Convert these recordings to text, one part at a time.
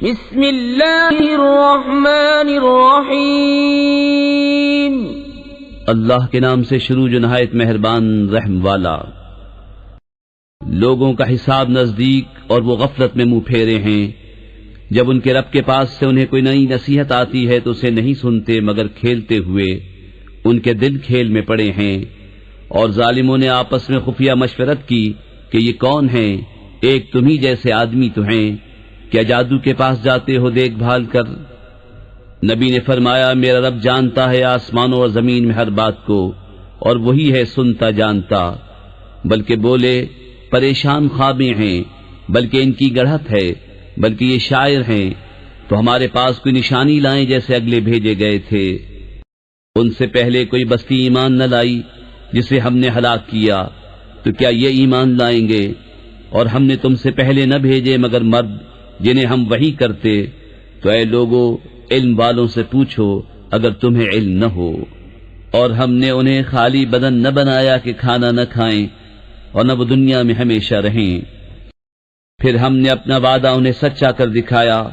بسم اللہ الرحمن الرحیم، اللہ کے نام سے شروع جو نہایت مہربان رحم والا۔ لوگوں کا حساب نزدیک اور وہ غفلت میں منہ پھیرے ہیں۔ جب ان کے رب کے پاس سے انہیں کوئی نئی نصیحت آتی ہے تو اسے نہیں سنتے مگر کھیلتے ہوئے۔ ان کے دل کھیل میں پڑے ہیں۔ اور ظالموں نے آپس میں خفیہ مشورت کی کہ یہ کون ہیں؟ ایک تمہیں جیسے آدمی تو ہیں، کیا جادو کے پاس جاتے ہو دیکھ بھال کر؟ نبی نے فرمایا میرا رب جانتا ہے آسمانوں اور زمین میں ہر بات کو، اور وہی ہے سنتا جانتا۔ بلکہ بولے پریشان خوابیں ہیں، بلکہ ان کی گڑھت ہے، بلکہ یہ شاعر ہیں، تو ہمارے پاس کوئی نشانی لائیں جیسے اگلے بھیجے گئے تھے۔ ان سے پہلے کوئی بستی ایمان نہ لائی جسے ہم نے ہلاک کیا، تو کیا یہ ایمان لائیں گے؟ اور ہم نے تم سے پہلے نہ بھیجے مگر مرد جنہیں ہم وحی کرتے۔ تو اے لوگو علم والوں سے پوچھو اگر تمہیں علم نہ ہو۔ اور ہم نے انہیں خالی بدن نہ بنایا کہ کھانا نہ کھائیں اور نہ وہ دنیا میں ہمیشہ رہیں۔ پھر ہم نے اپنا وعدہ انہیں سچا کر دکھایا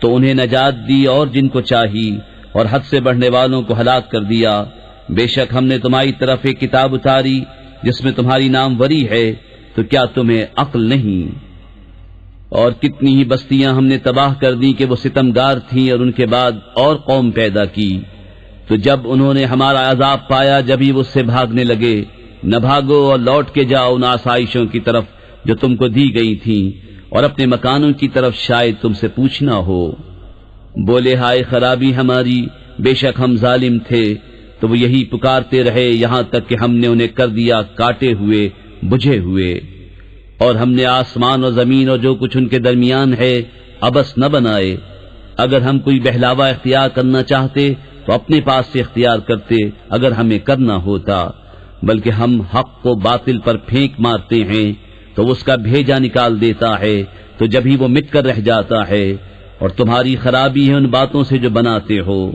تو انہیں نجات دی اور جن کو چاہی، اور حد سے بڑھنے والوں کو ہلاک کر دیا۔ بے شک ہم نے تمہاری طرف ایک کتاب اتاری جس میں تمہاری ناموری ہے، تو کیا تمہیں عقل نہیں؟ اور کتنی ہی بستیاں ہم نے تباہ کر دی کہ وہ ستمگار تھیں، اور ان کے بعد اور قوم پیدا کی۔ تو جب انہوں نے ہمارا عذاب پایا جب ہی وہ اس سے بھاگنے لگے۔ نہ بھاگو اور لوٹ کے جاؤ ان آسائشوں کی طرف جو تم کو دی گئی تھیں، اور اپنے مکانوں کی طرف شاید تم سے پوچھنا ہو۔ بولے ہائے خرابی ہماری، بے شک ہم ظالم تھے۔ تو وہ یہی پکارتے رہے یہاں تک کہ ہم نے انہیں کر دیا کاٹے ہوئے بجھے ہوئے۔ اور ہم نے آسمان اور زمین اور جو کچھ ان کے درمیان ہے عبث نہ بنائے۔ اگر ہم کوئی بہلاوا اختیار کرنا چاہتے تو اپنے پاس سے اختیار کرتے اگر ہمیں کرنا ہوتا، بلکہ ہم حق کو باطل پر پھینک مارتے ہیں تو اس کا بھیجا نکال دیتا ہے، تو جب ہی وہ مٹ کر رہ جاتا ہے۔ اور تمہاری خرابی ہے ان باتوں سے جو بناتے ہو۔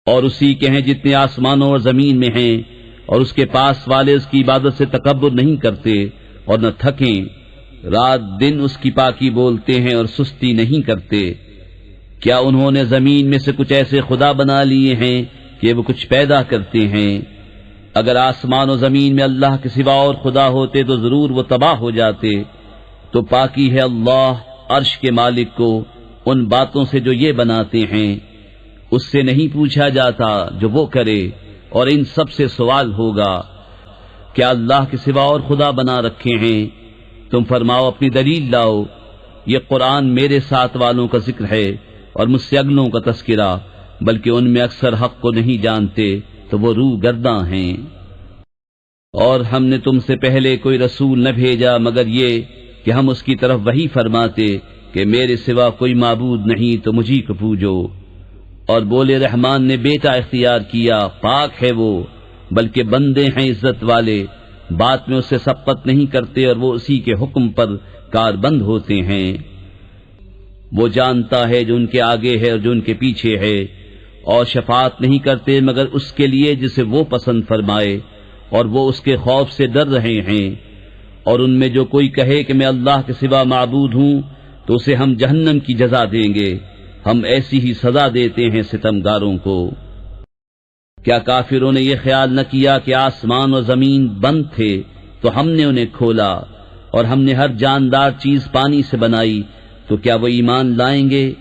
اور اسی کے ہیں جتنے آسمانوں اور زمین میں ہیں، اور اس کے پاس والے اس کی عبادت سے تکبر نہیں کرتے اور نہ تھکیں۔ رات دن اس کی پاکی بولتے ہیں اور سستی نہیں کرتے۔ کیا انہوں نے زمین میں سے کچھ ایسے خدا بنا لیے ہیں کہ وہ کچھ پیدا کرتے ہیں؟ اگر آسمان و زمین میں اللہ کے سوا اور خدا ہوتے تو ضرور وہ تباہ ہو جاتے۔ تو پاکی ہے اللہ عرش کے مالک کو ان باتوں سے جو یہ بناتے ہیں۔ اس سے نہیں پوچھا جاتا جو وہ کرے، اور ان سب سے سوال ہوگا۔ کیا اللہ کے سوا اور خدا بنا رکھے ہیں؟ تم فرماؤ اپنی دلیل لاؤ۔ یہ قرآن میرے ساتھ والوں کا ذکر ہے اور مجھ سے اگلوں کا تذکرہ، بلکہ ان میں اکثر حق کو نہیں جانتے تو وہ روح گرداں ہیں۔ اور ہم نے تم سے پہلے کوئی رسول نہ بھیجا مگر یہ کہ ہم اس کی طرف وحی فرماتے کہ میرے سوا کوئی معبود نہیں تو مجھی کو پوجو۔ اور بولے رحمان نے بیٹا اختیار کیا، پاک ہے وہ، بلکہ بندے ہیں عزت والے، بات میں اس سے سبقت نہیں کرتے اور وہ اسی کے حکم پر کاربند ہوتے ہیں۔ وہ جانتا ہے جو ان کے آگے ہے اور جو ان کے پیچھے ہے، اور شفاعت نہیں کرتے مگر اس کے لیے جسے وہ پسند فرمائے، اور وہ اس کے خوف سے ڈر رہے ہیں۔ اور ان میں جو کوئی کہے کہ میں اللہ کے سوا معبود ہوں تو اسے ہم جہنم کی جزا دیں گے، ہم ایسی ہی سزا دیتے ہیں ستمگاروں کو۔ کیا کافروں نے یہ خیال نہ کیا کہ آسمان و زمین بند تھے تو ہم نے انہیں کھولا، اور ہم نے ہر جاندار چیز پانی سے بنائی، تو کیا وہ ایمان لائیں گے؟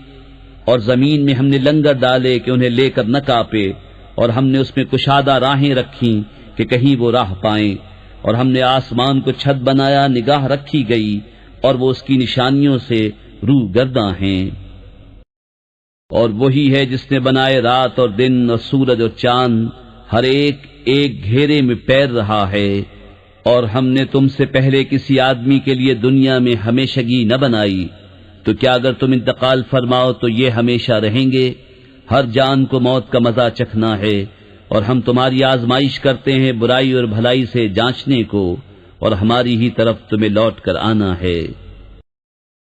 اور زمین میں ہم نے لنگر ڈالے کہ انہیں لے کر نہ کاپے، اور ہم نے اس میں کشادہ راہیں رکھیں کہ کہیں وہ راہ پائیں، اور ہم نے آسمان کو چھت بنایا نگاہ رکھی گئی، اور وہ اس کی نشانیوں سے روح گرداں ہیں۔ اور وہی ہے جس نے بنائے رات اور دن اور سورج اور چاند، ہر ایک ایک گھیرے میں پیر رہا ہے۔ اور ہم نے تم سے پہلے کسی آدمی کے لیے دنیا میں ہمیشگی نہ بنائی، تو کیا اگر تم انتقال فرماؤ تو یہ ہمیشہ رہیں گے؟ ہر جان کو موت کا مزہ چکھنا ہے، اور ہم تمہاری آزمائش کرتے ہیں برائی اور بھلائی سے جانچنے کو، اور ہماری ہی طرف تمہیں لوٹ کر آنا ہے۔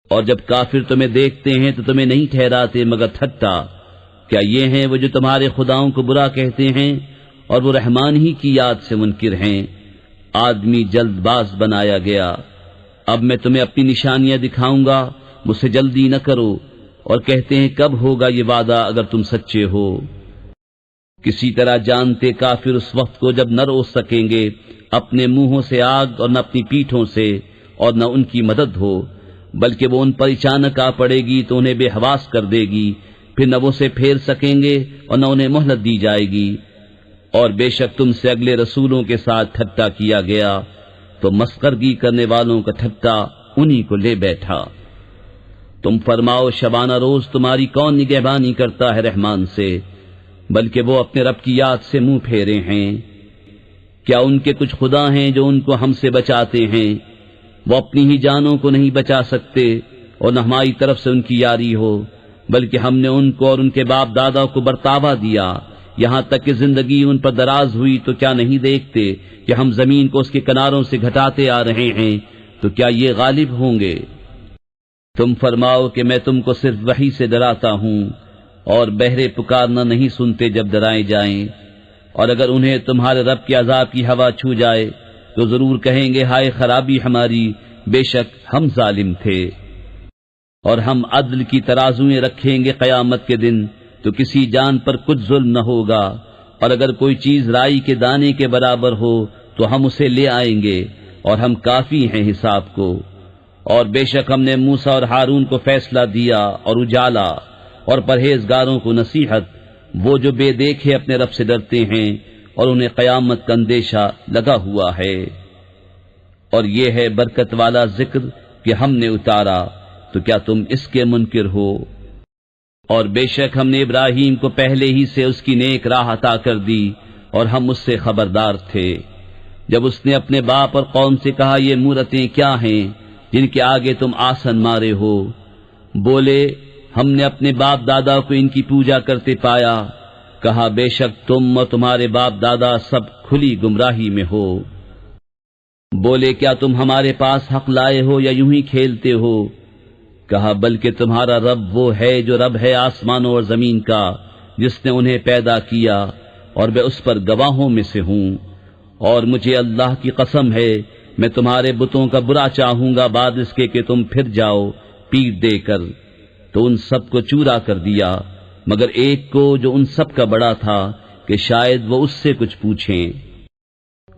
اور جب کافر تمہیں دیکھتے ہیں تو تمہیں نہیں ٹھہراتے مگر ٹھٹا۔ کیا یہ ہیں وہ جو تمہارے خداؤں کو برا کہتے ہیں اور وہ رحمان ہی کی یاد سے منکر ہیں؟ آدمی جلد باز بنایا گیا۔ اب میں تمہیں اپنی نشانیاں دکھاؤں گا، مجھ سے جلدی نہ کرو۔ اور کہتے ہیں کب ہوگا یہ وعدہ اگر تم سچے ہو۔ کسی طرح جانتے کافر اس وقت کو جب نہ روک سکیں گے اپنے منہوں سے آگ اور نہ اپنی پیٹھوں سے، اور نہ ان کی مدد ہو، بلکہ وہ ان پر اچانک آ پڑے گی تو انہیں بے حواس کر دے گی، پھر نہ وہ اسے پھیر سکیں گے اور نہ انہیں مہلت دی جائے گی۔ اور بے شک تم سے اگلے رسولوں کے ساتھ ٹھٹا کیا گیا تو مسخرگی کرنے والوں کا ٹھٹا انہی کو لے بیٹھا۔ تم فرماؤ شبانہ روز تمہاری کون نگہبانی کرتا ہے رحمان سے، بلکہ وہ اپنے رب کی یاد سے منہ پھیرے ہیں۔ کیا ان کے کچھ خدا ہیں جو ان کو ہم سے بچاتے ہیں؟ وہ اپنی ہی جانوں کو نہیں بچا سکتے اور نہ ہماری طرف سے ان کی یاری ہو، بلکہ ہم نے ان کو اور ان کے باپ دادا کو برتاوا دیا، یہاں تک کہ زندگی ان پر دراز ہوئی تو کیا نہیں دیکھتے کہ ہم زمین کو اس کے کناروں سے گھٹاتے آ رہے ہیں، تو کیا یہ غالب ہوں گے؟ تم فرماؤ کہ میں تم کو صرف وحی سے ڈراتا ہوں، اور بہرے پکارنا نہیں سنتے جب ڈرائے جائیں، اور اگر انہیں تمہارے رب کے عذاب کی ہوا چھو جائے تو ضرور کہیں گے ہائے خرابی ہماری، بے شک ہم ظالم تھے۔ اور ہم عدل کی ترازویں رکھیں گے قیامت کے دن تو کسی جان پر کچھ ظلم نہ ہوگا، اور اگر کوئی چیز رائی کے دانے کے برابر ہو تو ہم اسے لے آئیں گے، اور ہم کافی ہیں حساب کو۔ اور بے شک ہم نے موسیٰ اور ہارون کو فیصلہ دیا اور اجالا، اور پرہیزگاروں کو نصیحت، وہ جو بے دیکھے اپنے رب سے ڈرتے ہیں اور انہیں قیامت کا اندیشہ لگا ہوا ہے۔ اور یہ ہے برکت والا ذکر کہ ہم نے اتارا، تو کیا تم اس کے منکر ہو؟ اور بے شک ہم نے ابراہیم کو پہلے ہی سے اس کی نیک راہ عطا کر دی، اور ہم اس سے خبردار تھے۔ جب اس نے اپنے باپ اور قوم سے کہا یہ مورتیں کیا ہیں جن کے آگے تم آسن مارے ہو؟ بولے ہم نے اپنے باپ دادا کو ان کی پوجا کرتے پایا۔ کہا بے شک تم اور تمہارے باپ دادا سب کھلی گمراہی میں ہو۔ بولے کیا تم ہمارے پاس حق لائے ہو یا یوں ہی کھیلتے ہو؟ کہا بلکہ تمہارا رب وہ ہے جو رب ہے آسمانوں اور زمین کا، جس نے انہیں پیدا کیا، اور میں اس پر گواہوں میں سے ہوں۔ اور مجھے اللہ کی قسم ہے میں تمہارے بتوں کا برا چاہوں گا بعد اس کے کہ تم پھر جاؤ پیٹ دے کر۔ تو ان سب کو چورا کر دیا مگر ایک کو جو ان سب کا بڑا تھا کہ شاید وہ اس سے کچھ پوچھیں۔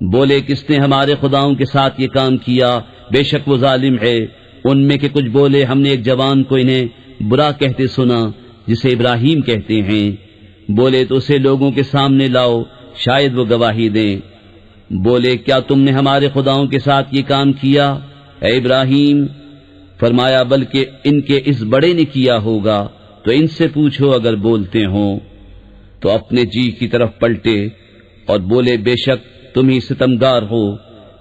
بولے کس نے ہمارے خداؤں کے ساتھ یہ کام کیا؟ بے شک وہ ظالم ہے۔ ان میں کے کچھ بولے ہم نے ایک جوان کو انہیں برا کہتے سنا جسے ابراہیم کہتے ہیں۔ بولے تو اسے لوگوں کے سامنے لاؤ شاید وہ گواہی دیں۔ بولے کیا تم نے ہمارے خداؤں کے ساتھ یہ کام کیا اے ابراہیم؟ فرمایا بلکہ ان کے اس بڑے نے کیا ہوگا، تو ان سے پوچھو اگر بولتے ہوں۔ تو اپنے جی کی طرف پلٹے اور بولے بے شک تم ہی ستمگار ہو۔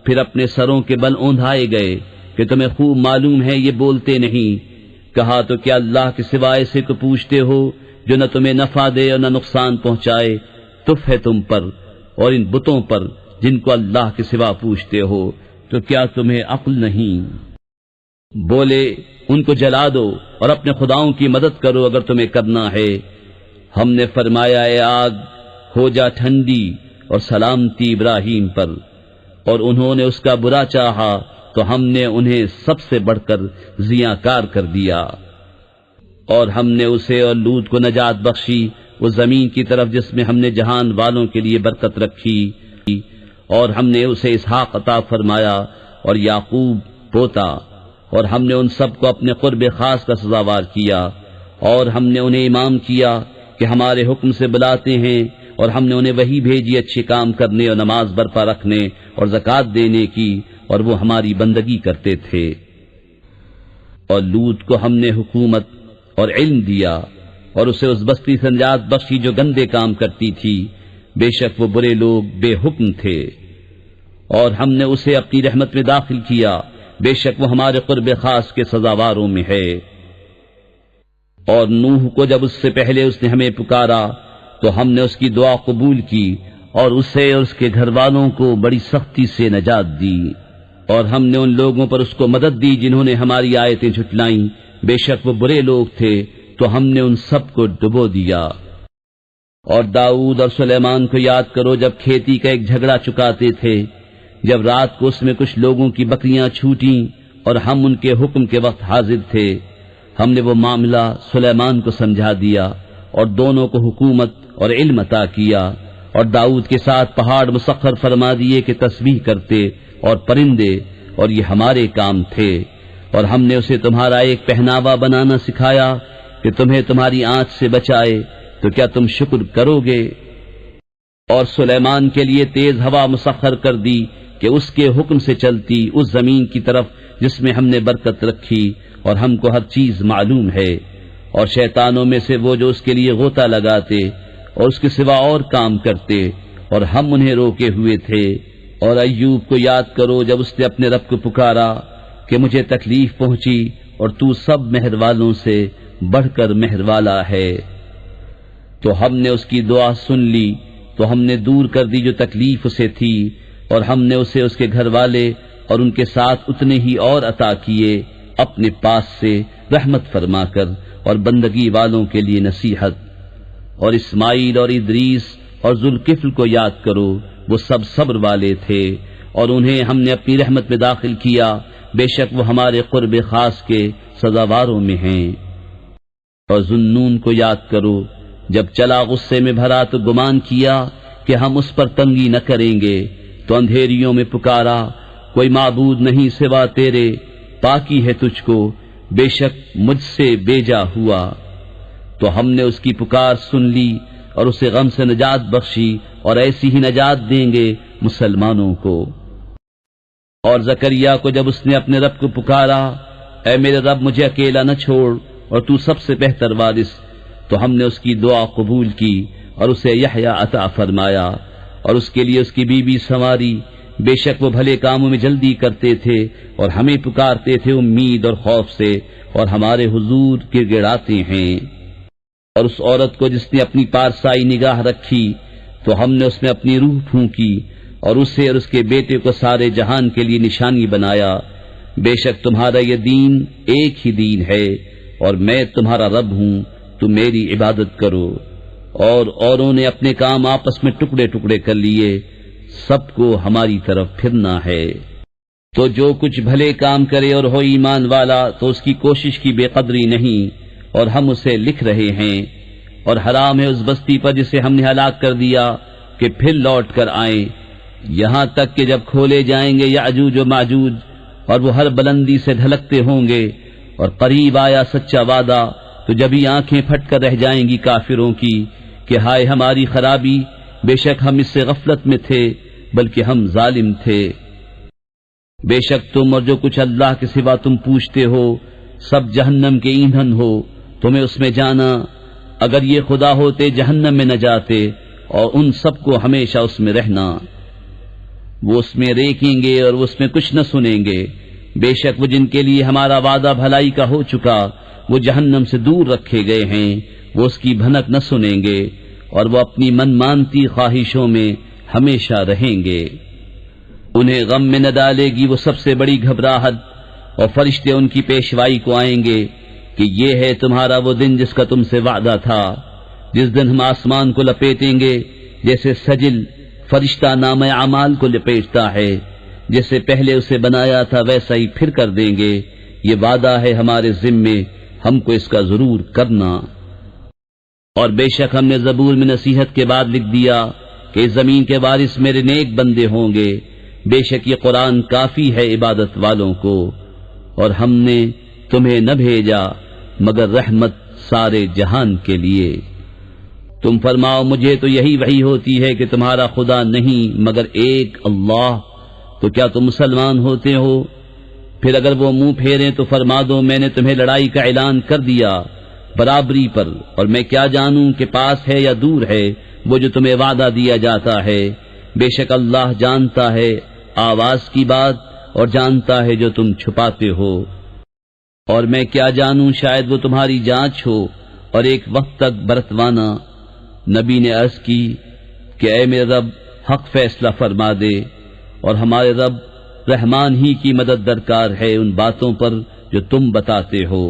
پھر اپنے سروں کے بل اوندھائے گئے کہ تمہیں خوب معلوم ہے یہ بولتے نہیں۔ کہا تو کیا اللہ کے سوائے سے کو پوچھتے ہو جو نہ تمہیں نفع دے اور نہ نقصان پہنچائے؟ تف ہے تم پر اور ان بتوں پر جن کو اللہ کے سوا پوچھتے ہو، تو کیا تمہیں عقل نہیں؟ بولے ان کو جلا دو اور اپنے خداؤں کی مدد کرو اگر تمہیں کرنا ہے۔ ہم نے فرمایا اے آگ ہو جا ٹھنڈی اور سلامتی ابراہیم پر، اور انہوں نے اس کا برا چاہا تو ہم نے انہیں سب سے بڑھ کر زیاں کار کر دیا۔ اور ہم نے اسے اور لوط کو نجات بخشی اس زمین کی طرف جس میں ہم نے جہان والوں کے لیے برکت رکھی، اور ہم نے اسے اسحاق عطا فرمایا اور یعقوب پوتا، اور ہم نے ان سب کو اپنے قرب خاص کا سزاوار کیا، اور ہم نے انہیں امام کیا کہ ہمارے حکم سے بلاتے ہیں، اور ہم نے انہیں وحی بھیجی اچھے کام کرنے اور نماز برپا رکھنے اور زکوٰۃ دینے کی، اور وہ ہماری بندگی کرتے تھے۔ اور لوط کو ہم نے حکومت اور علم دیا اور اسے اس بستی سے نجات بخشی جو گندے کام کرتی تھی، بے شک وہ برے لوگ بے حکم تھے۔ اور ہم نے اسے اپنی رحمت میں داخل کیا، بے شک وہ ہمارے قرب خاص کے سزاواروں میں ہے۔ اور نوح کو جب اس سے پہلے اس نے ہمیں پکارا تو ہم نے اس کی دعا قبول کی اور اسے اور اس کے گھر والوں کو بڑی سختی سے نجات دی۔ اور ہم نے ان لوگوں پر اس کو مدد دی جنہوں نے ہماری آیتیں جھٹلائیں، بے شک وہ برے لوگ تھے، تو ہم نے ان سب کو ڈبو دیا۔ اور داؤد اور سلیمان کو یاد کرو جب کھیتی کا ایک جھگڑا چکاتے تھے، جب رات کو اس میں کچھ لوگوں کی بکریاں چھوٹیں اور ہم ان کے حکم کے وقت حاضر تھے، ہم نے وہ معاملہ سلیمان کو سمجھا دیا اور دونوں کو حکومت اور علم عطا کیا، اور داؤد کے ساتھ پہاڑ مسخر فرما دیے کہ تسبیح کرتے اور پرندے، اور یہ ہمارے کام تھے، اور ہم نے اسے تمہارا ایک پہناوا بنانا سکھایا کہ تمہیں تمہاری آنچ سے بچائے، تو کیا تم شکر کرو گے؟ اور سلیمان کے لیے تیز ہوا مسخر کر دی کہ اس کے حکم سے چلتی اس زمین کی طرف جس میں ہم نے برکت رکھی، اور ہم کو ہر چیز معلوم ہے، اور شیطانوں میں سے وہ جو اس کے لیے غوطہ لگاتے اور اس کے سوا اور کام کرتے، اور ہم انہیں روکے ہوئے تھے۔ اور ایوب کو یاد کرو جب اس نے اپنے رب کو پکارا کہ مجھے تکلیف پہنچی اور تو سب مہر والوں سے بڑھ کر مہر والا ہے، تو ہم نے اس کی دعا سن لی، تو ہم نے دور کر دی جو تکلیف اسے تھی، اور ہم نے اسے اس کے گھر والے اور ان کے ساتھ اتنے ہی اور عطا کیے اپنے پاس سے رحمت فرما کر اور بندگی والوں کے لیے نصیحت۔ اور اسماعیل اور ادریس اور ذوالکفل کو یاد کرو، وہ سب صبر والے تھے، اور انہیں ہم نے اپنی رحمت میں داخل کیا، بے شک وہ ہمارے قرب خاص کے سزاواروں میں ہیں۔ اور ذوالنون کو یاد کرو جب چلا غصے میں بھرا تو گمان کیا کہ ہم اس پر تنگی نہ کریں گے، تو اندھیریوں میں پکارا کوئی معبود نہیں سوا تیرے، پاکی ہے تجھ کو، بے شک مجھ سے بیجا ہوا، تو ہم نے اس کی پکار سن لی اور اسے غم سے نجات بخشی، اور ایسی ہی نجات دیں گے مسلمانوں کو۔ اور زکریا کو جب اس نے اپنے رب کو پکارا، اے میرے رب مجھے اکیلا نہ چھوڑ اور تو سب سے بہتر وارث، تو ہم نے اس کی دعا قبول کی اور اسے یحییٰ عطا فرمایا، اور اس کے لیے اس کی بیوی سنواری، بے شک وہ بھلے کاموں میں جلدی کرتے تھے اور ہمیں پکارتے تھے امید اور خوف سے، اور ہمارے حضور گڑ گڑاتے ہیں۔ اور اس عورت کو جس نے اپنی پارسائی نگاہ رکھی، تو ہم نے اس میں اپنی روح پھونکی اور اسے اور اس کے بیٹے کو سارے جہان کے لیے نشانی بنایا۔ بے شک تمہارا یہ دین ایک ہی دین ہے، اور میں تمہارا رب ہوں، تم میری عبادت کرو۔ اور اوروں نے اپنے کام آپس میں ٹکڑے ٹکڑے کر لیے، سب کو ہماری طرف پھرنا ہے۔ تو جو کچھ بھلے کام کرے اور ہو ایمان والا تو اس کی کوشش کی بے قدری نہیں، اور ہم اسے لکھ رہے ہیں۔ اور حرام ہے اس بستی پر جسے ہم نے ہلاک کر دیا کہ پھر لوٹ کر آئیں، یہاں تک کہ جب کھولے جائیں گے یاجوج و ماجوج، اور وہ ہر بلندی سے ڈھلکتے ہوں گے، اور قریب آیا سچا وعدہ، تو جبھی آنکھیں پھٹ کر رہ جائیں گی کافروں کی کہ ہائے ہماری خرابی، بے شک ہم اس سے غفلت میں تھے، بلکہ ہم ظالم تھے۔ بے شک تم اور جو کچھ اللہ کے سوا تم پوچھتے ہو سب جہنم کے ایندھن ہو، تمہیں اس میں جانا، اگر یہ خدا ہوتے جہنم میں نہ جاتے، اور ان سب کو ہمیشہ اس میں رہنا۔ وہ اس میں ریکیں گے اور وہ اس میں کچھ نہ سنیں گے، بے شک وہ جن کے لیے ہمارا وعدہ بھلائی کا ہو چکا، وہ جہنم سے دور رکھے گئے ہیں، وہ اس کی بھنک نہ سنیں گے، اور وہ اپنی من مانتی خواہشوں میں ہمیشہ رہیں گے۔ انہیں غم میں نہ ڈالے گی وہ سب سے بڑی گھبراہٹ، اور فرشتے ان کی پیشوائی کو آئیں گے کہ یہ ہے تمہارا وہ دن جس کا تم سے وعدہ تھا، جس دن ہم آسمان کو لپیٹیں گے جیسے سجل فرشتہ نامہ اعمال کو لپیٹتا ہے، جیسے پہلے اسے بنایا تھا ویسا ہی پھر کر دیں گے، یہ وعدہ ہے ہمارے ذمے، ہم کو اس کا ضرور کرنا۔ اور بے شک ہم نے زبور میں نصیحت کے بعد لکھ دیا کہ اس زمین کے وارث میرے نیک بندے ہوں گے، بے شک یہ قرآن کافی ہے عبادت والوں کو، اور ہم نے تمہیں نہ بھیجا مگر رحمت سارے جہان کے لیے۔ تم فرماؤ مجھے تو یہی وحی ہوتی ہے کہ تمہارا خدا نہیں مگر ایک اللہ، تو کیا تم مسلمان ہوتے ہو؟ پھر اگر وہ منہ پھیریں تو فرما دو میں نے تمہیں لڑائی کا اعلان کر دیا برابری پر، اور میں کیا جانوں کہ پاس ہے یا دور ہے وہ جو تمہیں وعدہ دیا جاتا ہے، بے شک اللہ جانتا ہے آواز کی بات اور جانتا ہے جو تم چھپاتے ہو۔ اور میں کیا جانوں شاید وہ تمہاری جانچ ہو اور ایک وقت تک برتوانا۔ نبی نے عرض کی کہ اے میرے رب حق فیصلہ فرما دے، اور ہمارے رب رحمان ہی کی مدد درکار ہے ان باتوں پر جو تم بتاتے ہو۔